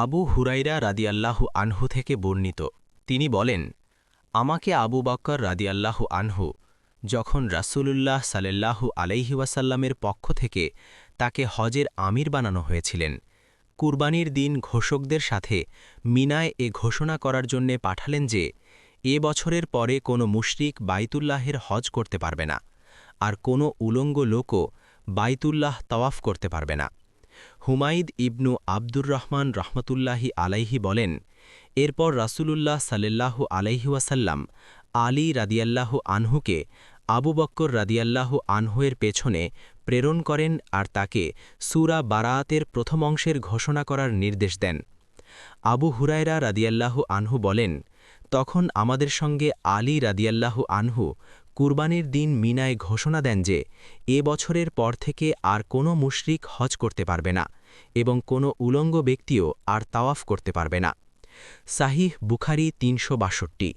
আবু হুরাইরা রাদিয়াল্লাহু আনহু থেকে বর্ণিত, তিনি বলেন, আমাকে আবু বকর রাদিয়াল্লাহু আনহু যখন রাসূলুল্লাহ সাল্লাল্লাহু আলাইহি ওয়াসাল্লামের পক্ষ থেকে তাকে হজের আমির বানানো হয়েছিলেন, কুরবানির দিন ঘোষকদের সাথে মিনায় এ ঘোষণা করার জন্যে পাঠালেন যে, এ বছরের পরে কোনো মুশরিক বাইতুল্লাহের হজ করতে পারবে না, আর কোনো উলঙ্গ লোকও বাইতুল্লাহ তাওয়াফ করতে পারবে না। হুমাইদ ইবনু আব্দুর রহমান রহমতুল্লাহি আলাইহি বলেন, এরপর রাসূলুল্লাহ সাল্লাল্লাহু আলাইহি ওয়াসাল্লাম আলী রাদিয়াল্লাহু আনহুকে আবু বক্কর রাদিয়াল্লাহু আনহুয়ের পেছনে প্রেরণ করেন আর তাকে সূরা বারাআতের প্রথম অংশের ঘোষণা করার নির্দেশ দেন। আবু হুরায়রা রাদিয়াল্লাহু আনহু বলেন, তখন আমাদের সঙ্গে আলী রাদিয়াল্লাহু আনহু কুরবানির দিন মিনায় ঘোষণা দেন যে, এ বছরের পর থেকে আর কোনো মুশরিক হজ করতে পারবে না এবং কোনো উলঙ্গ ব্যক্তিও আর তাওয়াফ করতে পারবে না। সাহিহ বুখারী ৩৬২।